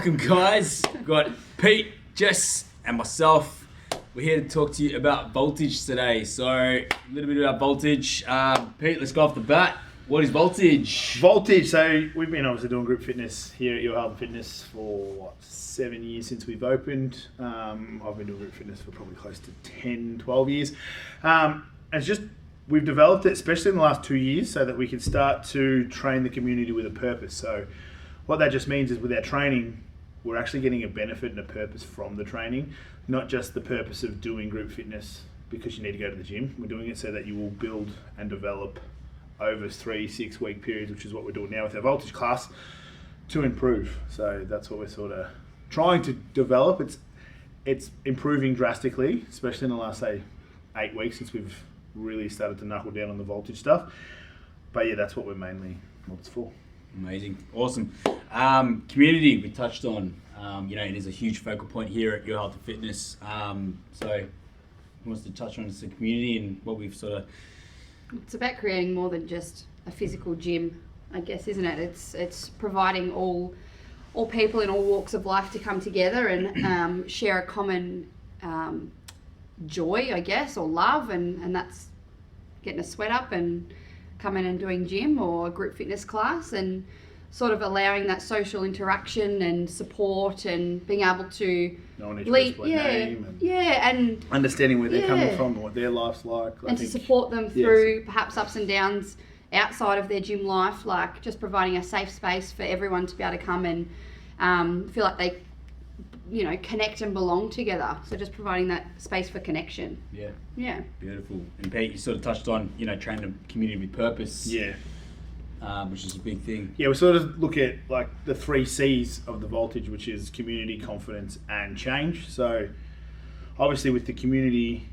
Welcome, guys. We've got Pete, Jess, and myself. We're here to talk to you about Voltage today. So, a little bit about Voltage. Pete, let's go off the bat. What is Voltage? Voltage, so we've been obviously doing group fitness here at Your Health Fitness for 7 years since we've opened. I've been doing group fitness for probably close to 10, 12 years. And it's just, we've developed it, especially in the last 2 years, so that we can start to train the community with a purpose. So what that just means is with our training, we're actually getting a benefit and a purpose from the training, not just the purpose of doing group fitness because you need to go to the gym. We're doing it so that you will build and develop over 3-6 week periods, which is what we're doing now with our Voltage class, to improve. So that's what we're sort of trying to develop. It's improving drastically, especially in the last, say, 8 weeks since we've really started to knuckle down on the Voltage stuff. But yeah, that's what we're mainly what it's for. Amazing. Awesome. Community, we touched on. It is a huge focal point here at Your Health and Fitness. So who wants to touch on the community and what we've sort of... It's about creating more than just a physical gym, I guess, isn't it? It's providing all people in all walks of life to come together and share a common joy, I guess, or love, and that's getting a sweat up and coming and doing gym or a group fitness class, and sort of allowing that social interaction and support and being able to knowing each person's name and understanding where they're coming from and what their life's like. To support them through perhaps ups and downs outside of their gym life, like just providing a safe space for everyone to be able to come and feel like they, connect and belong together. So just providing that space for connection. Yeah. Beautiful. And Pete, you sort of touched on, training the community with purpose. Yeah. Which is a big thing. Yeah, we sort of look at like the 3 C's of the Voltage, which is community, confidence, and change. So obviously with the community,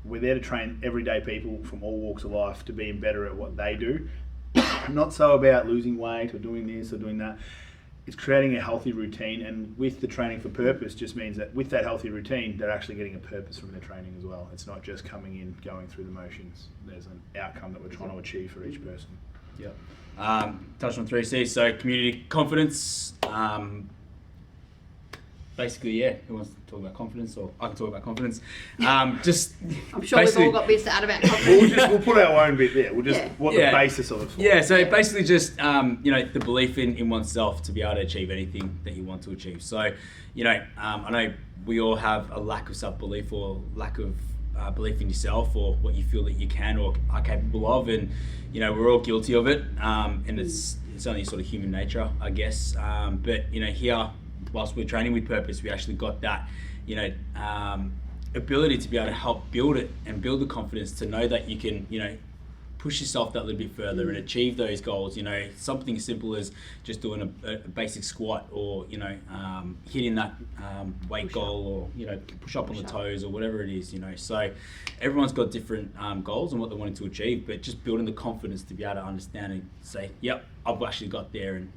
we're there to train everyday people from all walks of life to being better at what they do. Not so about losing weight or doing this or doing that. It's creating a healthy routine, and with the training for purpose just means that with that healthy routine, they're actually getting a purpose from their training as well. It's not just coming in, going through the motions. There's an outcome that we're trying to achieve for each person. Yep. Touched on 3 C's, so community, confidence. Basically, who wants to talk about confidence? Or I can talk about confidence. I'm sure we've all got bits to add about confidence. We'll put our own bit there. We'll just the basis of it. Yeah, so basically just the belief in oneself to be able to achieve anything that you want to achieve. So, I know we all have a lack of self-belief or lack of belief in yourself or what you feel that you can or are capable of, and we're all guilty of it, and it's only sort of human nature, I guess. But here, whilst we're training with purpose, we actually got that ability to be able to help build it and build the confidence to know that you can push yourself that little bit further and achieve those goals. Something simple as just doing a basic squat or hitting that weight goal or push up on the toes or whatever it is. So everyone's got different goals and what they wanted to achieve, but just building the confidence to be able to understand and say, yep, I've actually got there, and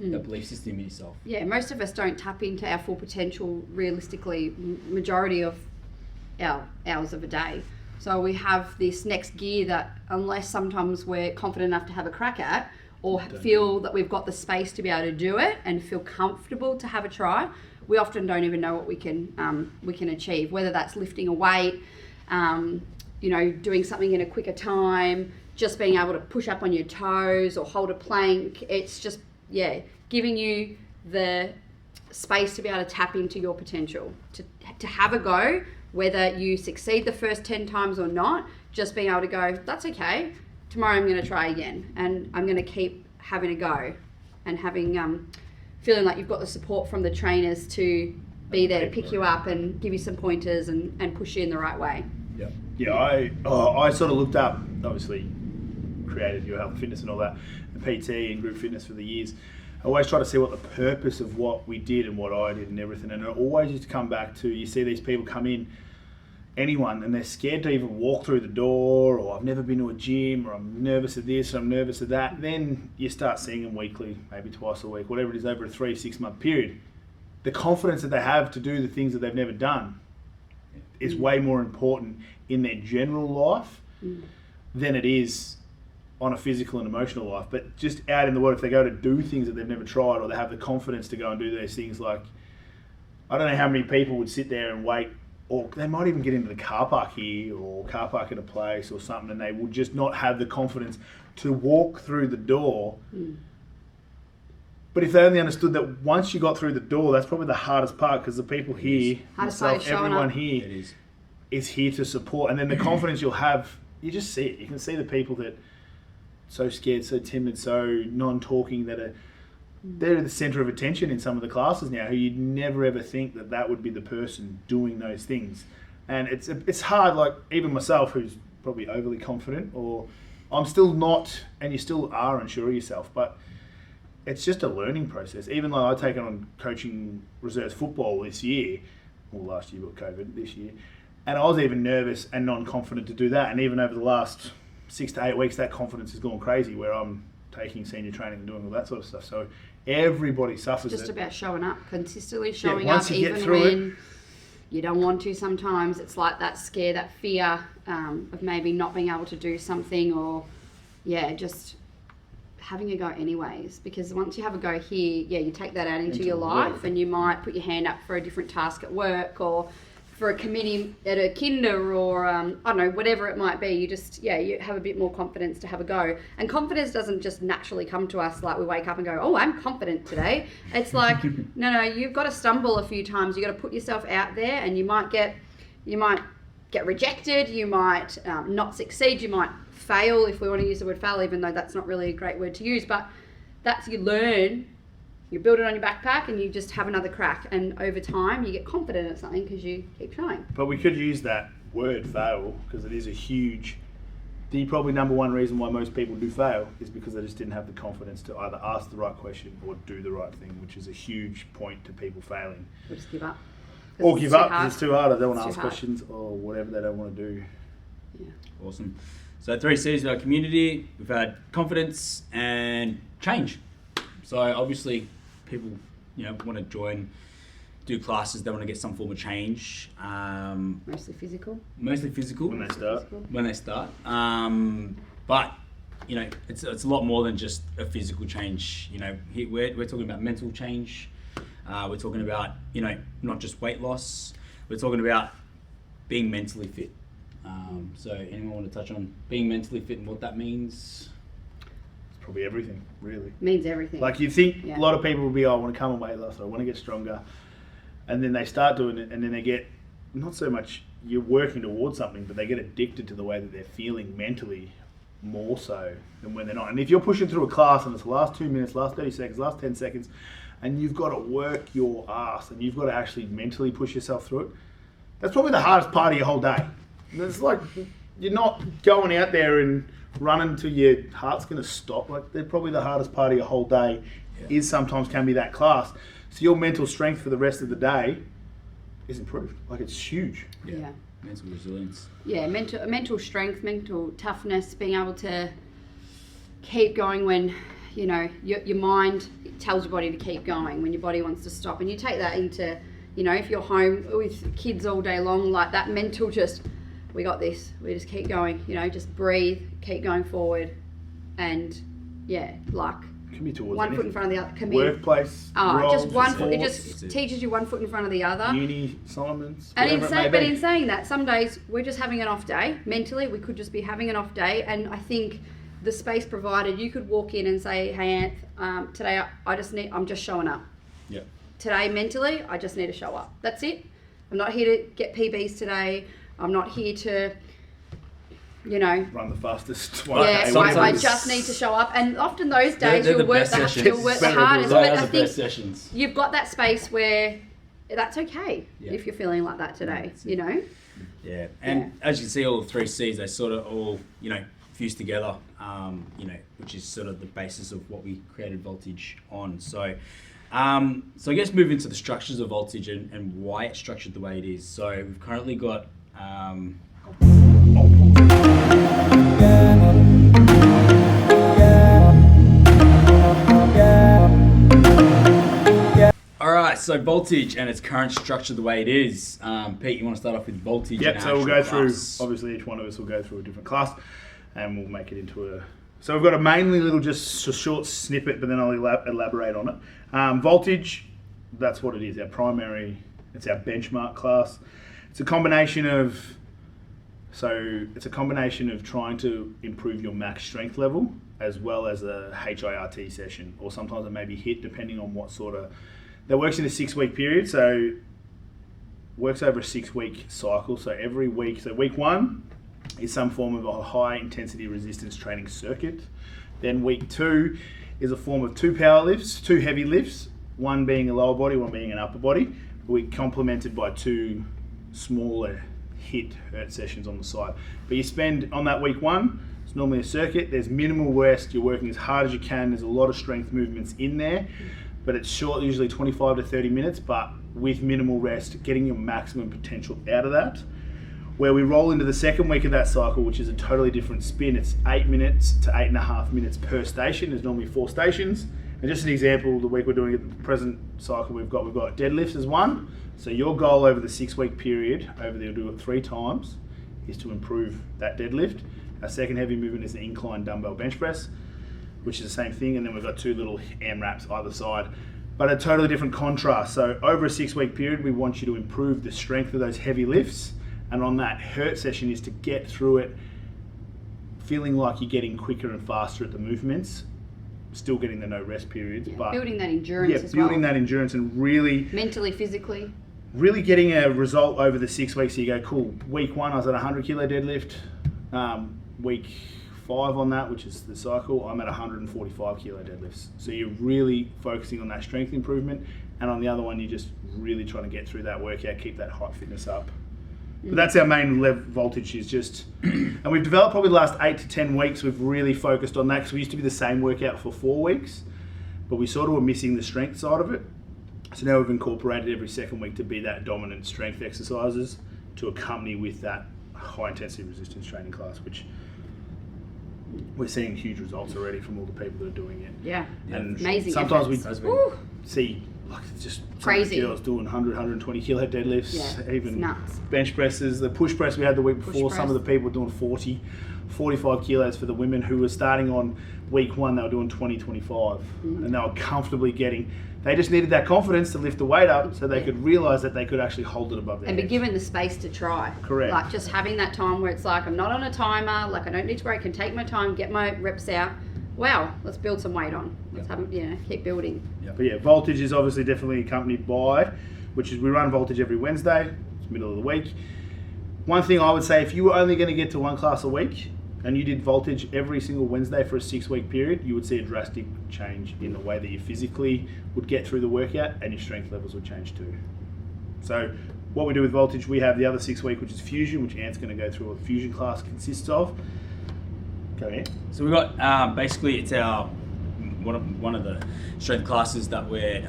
that belief system in yourself. Yeah, most of us don't tap into our full potential realistically majority of our hours of a day. So we have this next gear that, unless sometimes we're confident enough to have a crack at, or feel that we've got the space to be able to do it and feel comfortable to have a try, we often don't even know what we can achieve. Whether that's lifting a weight, doing something in a quicker time, just being able to push up on your toes or hold a plank. It's just giving you the space to be able to tap into your potential, to have a go. Whether you succeed the first 10 times or not, just being able to go, that's okay, tomorrow I'm going to try again, and I'm going to keep having a go, and having feeling like you've got the support from the trainers to be there to pick you up and give you some pointers and push you in the right way. Yeah, I sort of looked up, obviously created Your Health and Fitness and all that, the PT and group fitness for the years. I always try to see what the purpose of what we did and what I did and everything, and it always used to come back to, you see these people come in, anyone, and they're scared to even walk through the door, or I've never been to a gym, or I'm nervous of this, or I'm nervous of that. Then you start seeing them weekly, maybe twice a week, whatever it is, over a 3-6 month period. The confidence that they have to do the things that they've never done is way more important in their general life than it is on a physical and emotional life, but just out in the world, if they go to do things that they've never tried, or they have the confidence to go and do those things, like, I don't know how many people would sit there and wait, or they might even get into the car park here or car park at a place or something, and they would just not have the confidence to walk through the door. But if they only understood that once you got through the door, that's probably the hardest part, because the people here, Hardest part is myself, showing everyone up. here is here to support. And then the confidence you'll have, you just see it. You can see the people that so scared, so timid, so non-talking, that are they're the centre of attention in some of the classes now, who you'd never ever think that that would be the person doing those things. And it's hard, like even myself, who's probably overly confident, or I'm still not, and you still are unsure of yourself, but it's just a learning process. Even though I've taken on coaching reserves football this year, well, last year, but COVID this year, and I was even nervous and non-confident to do that. And even over the last 6 to 8 weeks, that confidence has gone crazy, where I'm taking senior training and doing all that sort of stuff. So everybody suffers Just it. about showing up, consistently showing once up, you get even through when you don't want to. Sometimes it's like that scare, that fear of maybe not being able to do something, or just having a go anyways. Because once you have a go here, you take that out into your life, work. and you might put your hand up for a different task at work, or for a committee at a kinder, or I don't know, whatever it might be. You just you have a bit more confidence to have a go. And confidence doesn't just naturally come to us, like we wake up and go, oh, I'm confident today. It's like no, you've got to stumble a few times. You got to put yourself out there, and you might get rejected, you might not succeed, you might fail, if we want to use the word fail, even though that's not really a great word to use. But that's, you learn, you build it on your backpack, and you just have another crack, and over time you get confident at something because you keep trying. But we could use that word fail, because it is the probably number one reason why most people do fail is because they just didn't have the confidence to either ask the right question or do the right thing, which is a huge point to people failing. Or just give up. Or give up hard. because it's too hard, or they don't want to It's ask too hard. questions, or whatever they don't want to do. Awesome. So 3 C's of our community. We've had confidence and change. So obviously people, want to join, do classes. They want to get some form of change. Mostly physical. Mostly physical. When they start. When they start. But it's a lot more than just a physical change. Here we're talking about mental change. We're talking about not just weight loss. We're talking about being mentally fit. So anyone want to touch on being mentally fit and what that means? It's probably everything, really. Means everything. Like, you think Yeah. a lot of people will be, I want to come and weight loss, or I want to get stronger, and then they start doing it, and then they get, not so much you're working towards something, but they get addicted to the way that they're feeling mentally, more so than when they're not. And if you're pushing through a class and it's the last 2 minutes, last 30 seconds, last 10 seconds, and you've got to work your ass, and you've got to actually mentally push yourself through it, that's probably the hardest part of your whole day. And it's like, you're not going out there and running till your heart's going to stop. Like, they're probably the hardest part of your whole day, is sometimes can be that class. So your mental strength for the rest of the day is improved. Like, it's huge. Yeah. Mental resilience. Yeah, mental strength, mental toughness, being able to keep going when, your mind tells your body to keep going, when your body wants to stop. And you take that into, if you're home with kids all day long, like that mental just, we got this, we just keep going, just breathe, keep going forward. And like Can be towards one foot in anything. front of the other. Can be Workplace, just roles, one foot. It sports, just teaches you one foot in front of the other. uni, Solomons, And whatever it may but be. in saying that, some days we're just having an off day. Mentally, we could just be having an off day. And I think the space provided, you could walk in and say, hey, Anth, today I'm just showing up. Yeah. Today, mentally, I just need to show up. That's it. I'm not here to get PBs today. I'm not here to, Run the fastest. I just need to show up. And often those days They're you'll the work best sessions. you'll work the Better hardest. than But Those I are the best think sessions. you've got that space where that's okay Yeah. if you're feeling like that today, Yeah, and as you can see, all 3 C's, they sort of all, fuse together, which is sort of the basis of what we created Voltage on. So I guess moving to the structures of Voltage and why it's structured the way it is. So we've currently got, all right, so Voltage and its current structure the way it is. Pete, you want to start off with Voltage? Yep, and so we'll actual go through, class? obviously each one of us will go through a different class, and we'll make it into a So we've got a mainly little just a short snippet, but then I'll elaborate on it. Voltage, that's what it is. It's our benchmark class. It's a combination of trying to improve your max strength level as well as a HIRT session, or sometimes it may be HIIT depending on what sort of. That works in a 6-week period, so works over a 6-week cycle. So every week, so week 1 is some form of a high intensity resistance training circuit. Then week 2 is a form of 2 power lifts, 2 heavy lifts, one being a lower body, one being an upper body. We complemented by 2 smaller HIIT sessions on the side. But you spend on that week 1, it's normally a circuit, there's minimal rest, you're working as hard as you can, there's a lot of strength movements in there, but it's short, usually 25 to 30 minutes, but with minimal rest, getting your maximum potential out of that. Where we roll into the second week of that cycle, which is a totally different spin. It's 8 minutes to 8.5 minutes per station. There's normally 4 stations. And just an example, the week we're doing at the present cycle, we've got deadlifts as one. So your goal over the 6-week period, you'll do it 3 times, is to improve that deadlift. Our second heavy movement is the incline dumbbell bench press, which is the same thing. And then we've got 2 little AMRAPs either side, but a totally different contrast. So over a 6-week period, we want you to improve the strength of those heavy lifts. And on that HIRT session is to get through it feeling like you're getting quicker and faster at the movements, still getting the no rest periods. But building that endurance as well. Building that endurance and really... mentally, physically. Really getting a result over the 6 weeks. So you go, cool, week 1 I was at 100 kilo deadlift. Week 5 on that, which is the cycle, I'm at 145 kilo deadlifts. So you're really focusing on that strength improvement. And on the other one, you're just really trying to get through that workout, keep that high fitness up. But that's our main voltage is just, and we've developed probably the last 8 to 10 weeks, we've really focused on that because we used to be the same workout for 4 weeks, but we sort of were missing the strength side of it. So now we've incorporated every second week to be that dominant strength exercises to accompany with that high intensity resistance training class, which we're seeing huge results already from all the people that are doing it. Yeah, and amazing. Sometimes efforts. we see like it's just crazy girls doing 100, 120 kilo deadlifts, even nuts. Bench presses. The push press we had the week before, some of the people were doing 40, 45 kilos for the women who were starting on week 1, they were doing 20, 25, and they were comfortably getting. They just needed that confidence to lift the weight up so they could realise that they could actually hold it above their and head. be given the space to try. Correct. Like just having that time where it's like, I'm not on a timer, like I don't need to break, I can take my time, get my reps out. Wow, let's build some weight on. Let's keep building. But voltage is obviously definitely accompanied by, which is we run voltage every Wednesday, it's middle of the week. One thing I would say, if you were only going to get to 1 class a week and you did voltage every single Wednesday for a 6-week period, you would see a drastic change in the way that you physically would get through the workout and your strength levels would change too. So what we do with voltage, we have the other 6 week, which is fusion, which Ant's going to go through what the fusion class consists of. Go ahead. So we've got basically it's our one of the strength classes that we're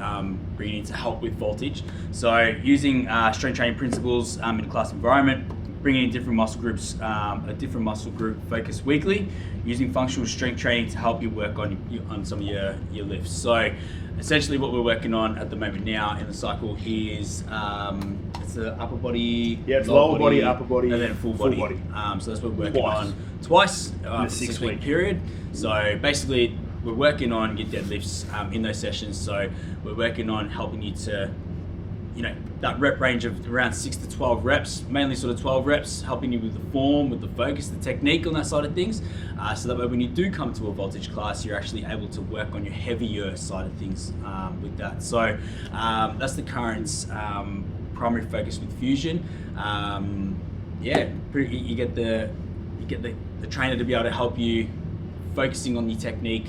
bringing in to help with voltage. So using strength training principles in a class environment, bringing in different muscle groups, a different muscle group focus weekly, using functional strength training to help you work on some of your lifts. So essentially what we're working on at the moment now in the cycle is it's the upper body, it's lower body, upper body, and then full body. So that's what we're working on twice in a 6-week period. So basically we're working on your deadlifts in those sessions. So we're working on helping you to, that rep range of around 6 to 12 reps, mainly sort of 12 reps, helping you with the form, with the focus, the technique on that side of things, so that way when you do come to a voltage class, you're actually able to work on your heavier side of things with that. So that's the current primary focus with fusion. You get the trainer to be able to help you focusing on your technique,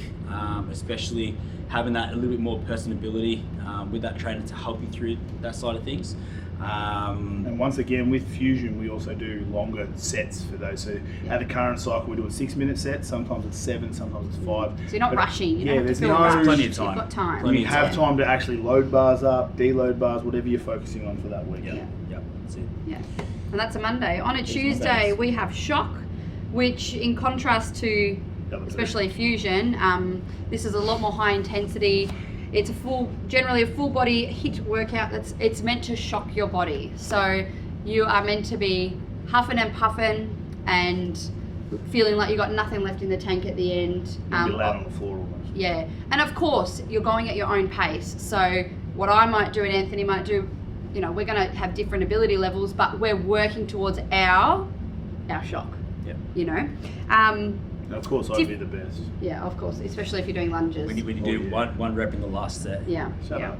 especially having that a little bit more personability with that trainer to help you through that side of things. And once again, with fusion, we also do longer sets for those. So at the current cycle, we do a 6-minute set. Sometimes it's 7, sometimes it's 5. So you're not rushing. You don't have there's to feel rushed. Plenty of time. You've got time. You have time to actually load bars up, deload bars, whatever you're focusing on for that week. Yeah, that's it. Yeah, and that's a Monday. On a Tuesday, we have shock, which in contrast to especially fusion, this is a lot more high intensity. It's generally a full body HIIT workout. It's meant to shock your body. So you are meant to be huffing and puffing and feeling like you've got nothing left in the tank at the end. You'll be laying on the floor almost. Yeah, and of course you're going at your own pace. So what I might do and Anthony might do, you know, we're going to have different ability levels, but we're working towards our shock. Yeah. You know, And of course, I'd be the best. yeah, of course, especially if you're doing lunges. When you do one rep in the last set. Yeah. Shut yeah. up.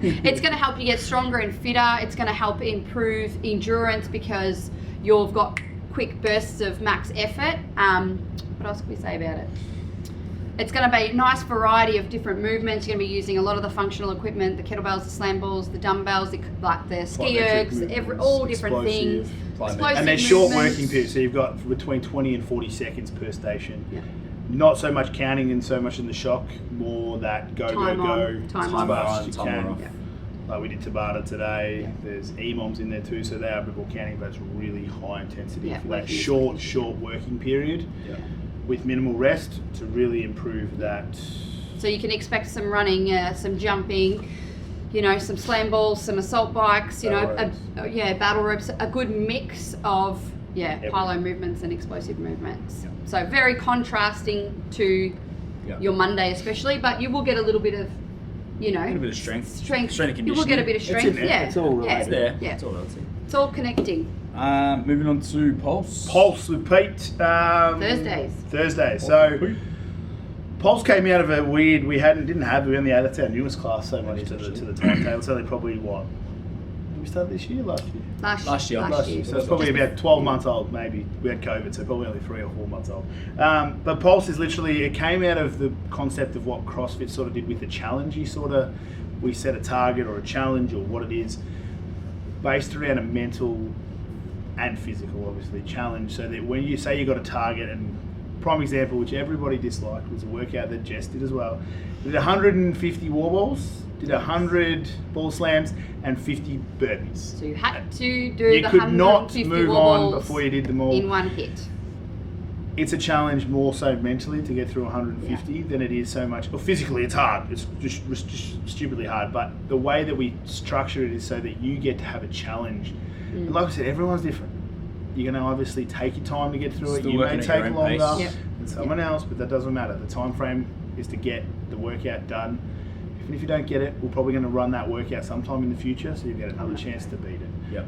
It's going to help you get stronger and fitter. It's going to help improve endurance because you've got quick bursts of max effort. What else can we say about it? It's going to be a nice variety of different movements. You're going to be using a lot of the functional equipment, the kettlebells, the slam balls, the dumbbells, the ski ergs, all different things. Explosive And they're short movements. working periods, so you've got between 20 and 40 seconds per station. Yeah. Not so much counting and so much in the shock, more that go, Time go, go, on, time as on. fast as you Timer can. off. Yeah. Like we did Tabata today. Yeah. There's EMOMs in there too, so they are a bit more counting, but it's really high intensity Yeah, for that working short intensity. working period Yeah. with minimal rest to really improve that. So you can expect some running, some jumping, you know, some slam balls, some assault bikes, you know, battle ropes, a good mix of pylo movements and explosive movements. Yeah. So very contrasting to Yeah. your Monday especially, but you will get a little bit of, you know, A little bit of strength. Strength and You will get a conditioning. bit of It's in strength. there. Yeah. It's all yeah. It's there. Yeah. It's all relative. It's all connecting. Moving on to Pulse. Pulse with Pete. Thursdays. So Pulse came out of a weird. We only added to our newest class so much to the timetable. It's only probably what? Did we start this year? Last year. Last year. Last year. So it's probably about 12 months old, maybe. We had COVID, so probably only 3 or 4 months old. But Pulse is literally, it came out of the concept of what CrossFit sort of did with the challenge. We set a target or a challenge or what it is, based around a mental and physical, obviously, challenge. So that when you say you got a target, and prime example, which everybody disliked, was a workout that Jess did as well. We did 150 wall balls, did 100 ball slams, and 50 burpees. So you had to do You the could not 150 move wall on balls before you did them all. in one hit. It's a challenge more so mentally to get through 150 than it is so much. Well, physically it's hard. It's just stupidly hard. But the way that we structure it is so that you get to have a challenge. And like I said, everyone's different. You're going to obviously take your time to get through Still it. You may working at your take own longer pace. Yep. than someone else, but that doesn't matter. The time frame is to get the workout done. Even if you don't get it, we're probably going to run that workout sometime in the future, so you get another chance to beat it. Yep.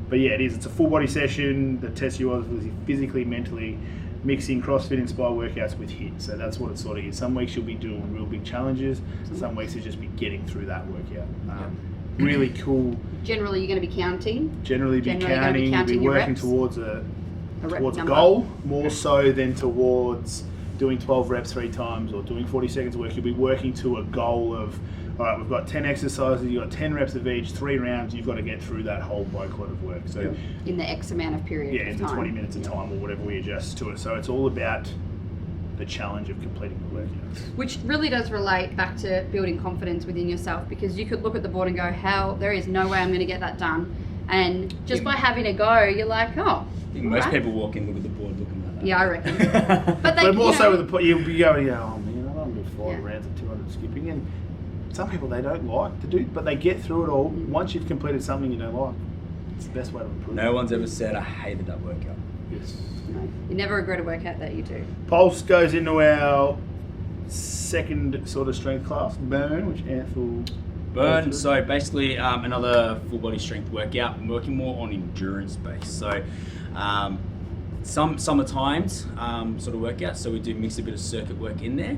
But yeah, it is. It's a full body session that tests you obviously physically, mentally, mixing CrossFit inspired workouts with HIIT. So that's what it sort of is. Some weeks you'll be doing real big challenges. Some weeks it's just be getting through that workout. Really cool. Generally, you're going to be counting. Generally be Generally gonna be counting. counting Be your working reps. towards a rep towards a number. goal more so than towards doing 12 reps 3 times or doing 40 seconds of work. You'll be working to a goal of, all right, we've got 10 exercises, you've got 10 reps of each, 3 rounds, you've got to get through that whole boatload of work. So In the X amount of period yeah, of in time. the 20 minutes of time or whatever we adjust to it. So it's all about the challenge of completing the workouts. Which really does relate back to building confidence within yourself, because you could look at the board and go, hell, there is no way I'm going to get that done. And just by having a go, you're like, oh. I think most right. people walk in, look at the board, looking at that. Yeah, I reckon. But they, But more you so know, with the you'll be going, oh man, I don't do 5 Yeah. rounds of 200 skipping, and some people they don't like to do, but they get through it all. Once you've completed something you don't like, it's the best way to improve. No one's ever said I hated that workout. Yes. no, you never regret a workout that you do. Pulse goes into our second sort of strength class, burn, which Anthel. Burn, so basically another full body strength workout. I'm working more on endurance base. So some summertimes sort of workouts, so we do mix a bit of circuit work in there.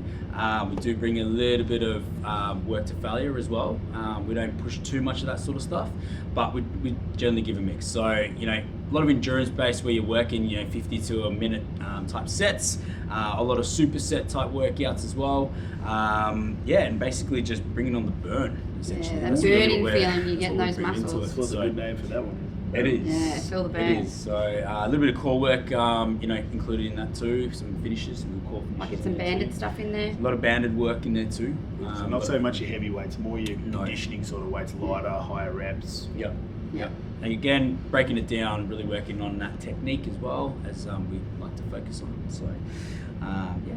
We do bring a little bit of work to failure as well. We don't push too much of that sort of stuff, but we generally give a mix. So, you know, a lot of endurance based where you're working, you know, 50 to a minute type sets, a lot of superset type workouts as well. And basically just bringing on the burn, essentially. Yeah, that That's really burning what we're- feeling you get in that's those what we bring into muscles. it. What's a So- good name for that one? It is. Yeah, feel the burn. It is. So a little bit of core work, included in that too. Some finishes, some core finishes. Like get in some there banded too. stuff in there. A lot of banded work in there too. So not so much your heavy weights, more your No. conditioning sort of weights, lighter, higher reps. Yep. Yeah. And again, breaking it down, really working on that technique as well, as we like to focus on. So,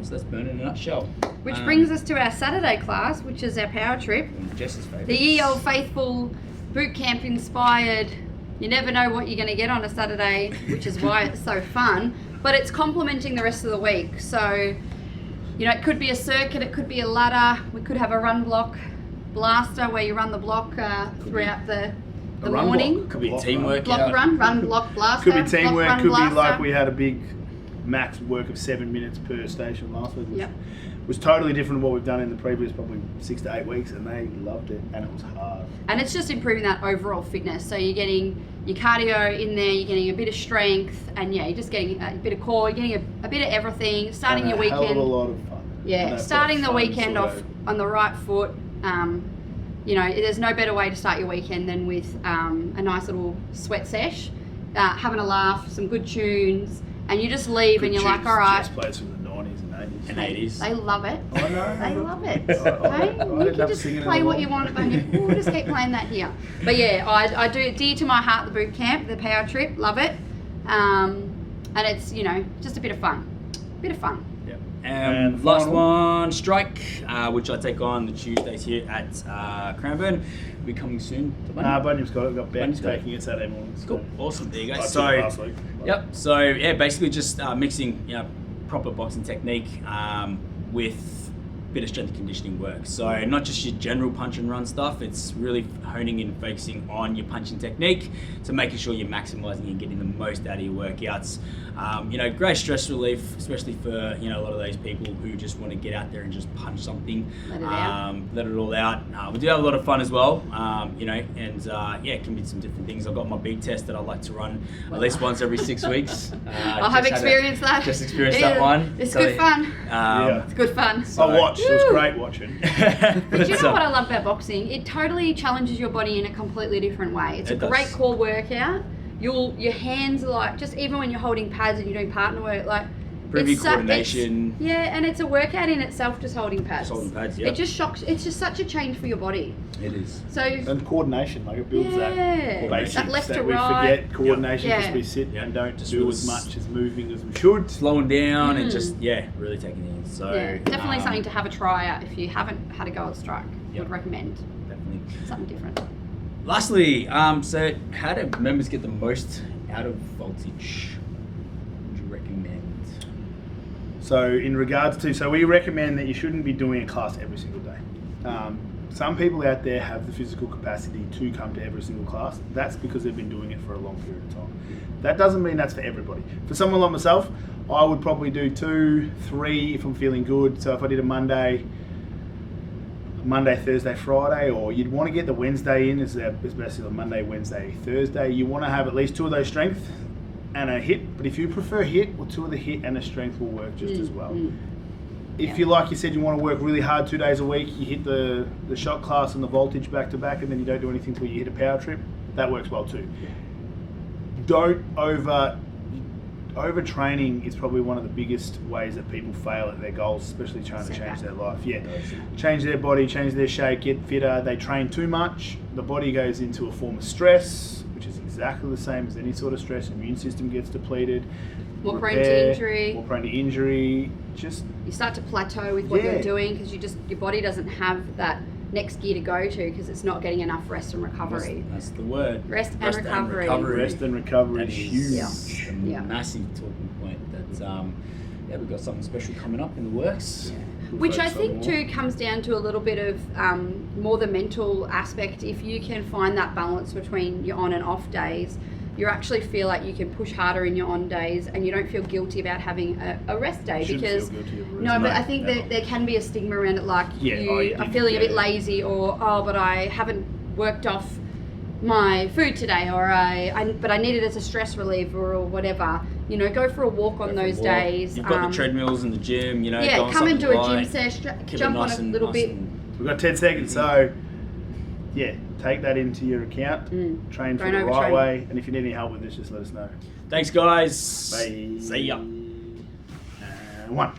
so that's burn in a nutshell. Which brings us to our Saturday class, which is our power trip. Jess's favourite. The Ye Old Faithful boot camp inspired. You never know what you're going to get on a Saturday, which is why it's so fun. but it's complementing the rest of the week. So, you know, it could be a circuit, it could be a ladder. We could have a run block blaster where you run the block throughout the run morning. block. Could be teamwork. Block yeah. run block blaster. Could be teamwork. block, run, Could blaster. be like we had a big max work of 7 minutes per station last week. Which Yep. was totally different to what we've done in the previous probably 6 to 8 weeks, and they loved it, and it was hard. And it's just improving that overall fitness. So you're getting your cardio in there, you're getting a bit of strength, and yeah, you're just getting a bit of core, you're getting a bit of everything, starting And your a hell of weekend. a lot of fun. Yeah, And that's starting that the fun weekend sort off of- on the right foot. You know, there's no better way to start your weekend than with a nice little sweat sesh, having a laugh, some good tunes, and you just leave Good and you're like, tunes, all right. Chess players from the 90s and 80s. And 80s. They love it. I know. They love it. I Okay? ended You can up just singing play what along. you want, but we'll just keep playing that here. But yeah, I do dear to my heart the boot camp, the power trip, love it. And it's, you know, just a bit of fun. Bit of fun. Yep. And Last final? one, Strike, which I take on the Tuesdays here at Cranbourne. Will be coming soon to Bunny. Bunyan's got it. We've got Ben Bunyan's got it. taking it Saturday morning. so- Cool, awesome. There you go. I took So, it last week. yep. So yeah, basically just mixing, you know, proper boxing technique with a bit of strength and conditioning work. So not just your general punch and run stuff. It's really honing in, focusing on your punching technique, so making sure you're maximising and getting the most out of your workouts. You know, great stress relief, especially for, you know, a lot of those people who just want to get out there and just punch something, Let it out. let it all out. We do have a lot of fun as well, you know, and yeah, it can be some different things. I've got my big test that I like to run at least once every 6 weeks. I have experienced that. Just experienced Yeah, that one. It's So, good fun. Yeah. It's good fun. I watched. It was Woo! great watching. But you know what I love about boxing? It totally challenges your body in a completely different way. It's It a does. great core workout. Your hands are like, just even when you're holding pads and you're doing partner work, like Improving it's coordination. yeah, and it's a workout in itself, just holding pads. Just holding pads, yeah. It just shocks. It's just such a change for your body. It is. So And coordination, like it builds Yeah. that basics That left to we right. forget. Coordination Yeah. because we sit Yeah. and don't Just do really as much as moving as we should. Slowing down and just, yeah, really taking it in. So yeah, definitely something to have a try at if you haven't had a go at Strike. Yep. Would recommend Definitely. something different. Lastly, so how do members get the most out of voltage? Would you recommend? So in regards to, so we recommend that you shouldn't be doing a class every single day. Some people out there have the physical capacity to come to every single class. That's because they've been doing it for a long period of time. That doesn't mean that's for everybody. For someone like myself, I would probably do 2, 3 if I'm feeling good. So if I did a Monday, Thursday, Friday, or you'd want to get the Wednesday in, especially the Monday, Wednesday, Thursday. You want to have at least 2 of those strength and a hit. But if you prefer hit, well, 2 of the hit and a strength will work just as well. If you, like you said, you want to work really hard 2 days a week, you hit the shot class and the voltage back to back, and then you don't do anything till you hit a power trip, that works well too. Don't overtraining is probably one of the biggest ways that people fail at their goals, especially trying to change their life. Yeah, change their body, change their shape, get fitter. They train too much. The body goes into a form of stress, which is exactly the same as any sort of stress. Immune system gets depleted. More prone to injury. More prone to injury. Just You start to plateau with what Yeah. you're doing because your body doesn't have that next gear to go to because it's not getting enough rest and recovery. That's the word. Rest and recovery. rest and recovery That is is huge. a Yeah. massive talking point. That yeah, we've got something special coming up in the works. Which I focus on think more. too comes down to a little bit of more the mental aspect. If you can find that balance between your on and off days, you actually feel like you can push harder in your on days and you don't feel guilty about having a rest day. Shouldn't Because feel guilty of a rest. no, but No, I think never. that there can be a stigma around it, like Yeah, you you are did, feeling a bit yeah. lazy, or but I haven't worked off my food today, or but I need it as a stress reliever or whatever. You know, go for a walk on Go for a those walk. days. You've got the treadmills in the gym, you know. Yeah, go on come and do a something gym light, sesh, keep it jump on nice a and- little nice bit. and- We've got 10 seconds, so yeah, take that into your account. Train for Don't the right overtrain. way, and if you need any help with this, just let us know. Thanks, guys. Bye. See ya. 1.